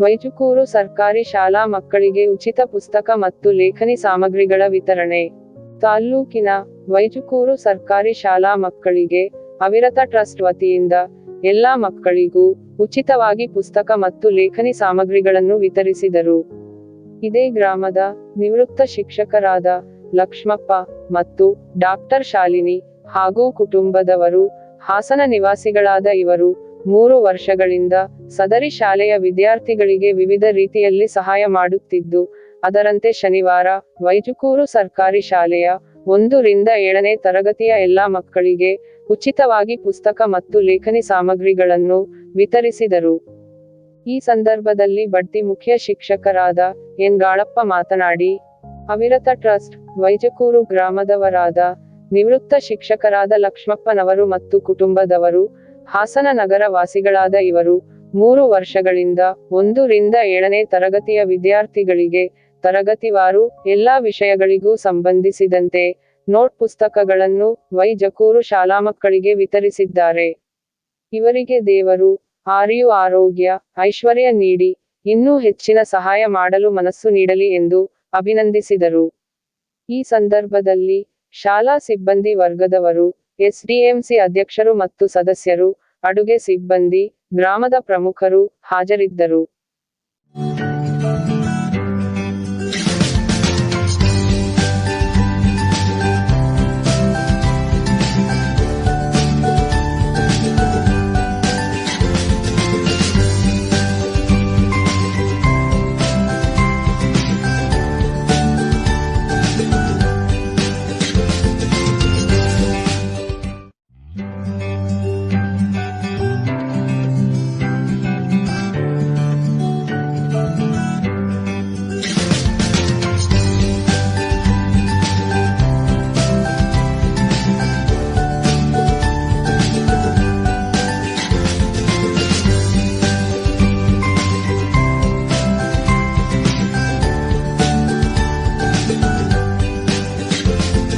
ವೈಜುಕೂರು ಸರ್ಕಾರಿ ಶಾಲಾ ಮಕ್ಕಳಿಗೆ ಉಚಿತ ಪುಸ್ತಕ ಮತ್ತು ಲೇಖನಿ ಸಾಮಗ್ರಿಗಳ ವಿತರಣೆ. ತಾಲ್ಲೂಕಿನ ವೈಜುಕೂರು ಸರ್ಕಾರಿ ಶಾಲಾ ಮಕ್ಕಳಿಗೆ ಅವಿರತ ಟ್ರಸ್ಟ್ ವತಿಯಿಂದ ಎಲ್ಲಾ ಮಕ್ಕಳಿಗೂ ಉಚಿತವಾಗಿ ಪುಸ್ತಕ ಮತ್ತು ಲೇಖನಿ ಸಾಮಗ್ರಿಗಳನ್ನು ವಿತರಿಸಿದರು. ಇದೇ ಗ್ರಾಮದ ನಿವೃತ್ತ ಶಿಕ್ಷಕರಾದ ಲಕ್ಷ್ಮಪ್ಪ ಮತ್ತು ಡಾಕ್ಟರ್ ಶಾಲಿನಿ ಹಾಗೂ ಕುಟುಂಬದವರು, ಹಾಸನ ನಿವಾಸಿಗಳಾದ ಇವರು 3 ವರ್ಷಗಳಿಂದ ಸದರಿ ಶಾಲೆಯ ವಿದ್ಯಾರ್ಥಿಗಳಿಗೆ ವಿವಿಧ ರೀತಿಯಲ್ಲಿ ಸಹಾಯ ಮಾಡುತ್ತಿದ್ದು, ಅದರಂತೆ ಶನಿವಾರ ವೈಜುಕೂರು ಸರ್ಕಾರಿ ಶಾಲೆಯ 1 ರಿಂದ 7ನೇ ತರಗತಿಯ ಎಲ್ಲಾ ಮಕ್ಕಳಿಗೆ ಉಚಿತವಾಗಿ ಪುಸ್ತಕ ಮತ್ತು ಲೇಖನಿ ಸಾಮಗ್ರಿಗಳನ್ನು ವಿತರಿಸಿದರು. ಈ ಸಂದರ್ಭದಲ್ಲಿ ಬಡ್ತಿ ಮುಖ್ಯ ಶಿಕ್ಷಕರಾದ ಎನ್ ಗಾಳಪ್ಪ ಮಾತನಾಡಿ, ಅವಿರತ ಟ್ರಸ್ಟ್ ವೈಜಕೂರು ಗ್ರಾಮದವರಾದ ನಿವೃತ್ತ ಶಿಕ್ಷಕರಾದ ಲಕ್ಷ್ಮಪ್ಪನವರು ಮತ್ತು ಕುಟುಂಬದವರು, ಹಾಸನ ನಗರ ವಾಸಿಗಳಾದ ಇವರು 3 ವರ್ಷಗಳಿಂದ 1 ರಿಂದ 7ನೇ ತರಗತಿಯ ವಿದ್ಯಾರ್ಥಿಗಳಿಗೆ ತರಗತಿವಾರು ಎಲ್ಲಾ ವಿಷಯಗಳಿಗೂ ಸಂಬಂಧಿಸಿದಂತೆ ನೋಟ್ ಪುಸ್ತಕಗಳನ್ನು ವೈಜಕೂರು ಶಾಲಾ ಮಕ್ಕಳಿಗೆ ವಿತರಿಸಿದ್ದಾರೆ. ಇವರಿಗೆ ದೇವರು ಆಯು ಆರೋಗ್ಯ ಐಶ್ವರ್ಯ ನೀಡಿ ಇನ್ನೂ ಹೆಚ್ಚಿನ ಸಹಾಯ ಮಾಡಲು ಮನಸ್ಸು ನೀಡಲಿ ಎಂದು ಅಭಿನಂದಿಸಿದರು. ಈ ಸಂದರ್ಭದಲ್ಲಿ ಶಾಲಾ ಸಿಬ್ಬಂದಿ ವರ್ಗದವರು, ಎಸ್ಡಿಎಂಸಿ ಅಧ್ಯಕ್ಷರು ಮತ್ತು ಸದಸ್ಯರು, ಅಡುಗೆ ಸಿಬ್ಬಂದಿ, ಗ್ರಾಮದ ಪ್ರಮುಖರು ಹಾಜರಿದ್ದರು.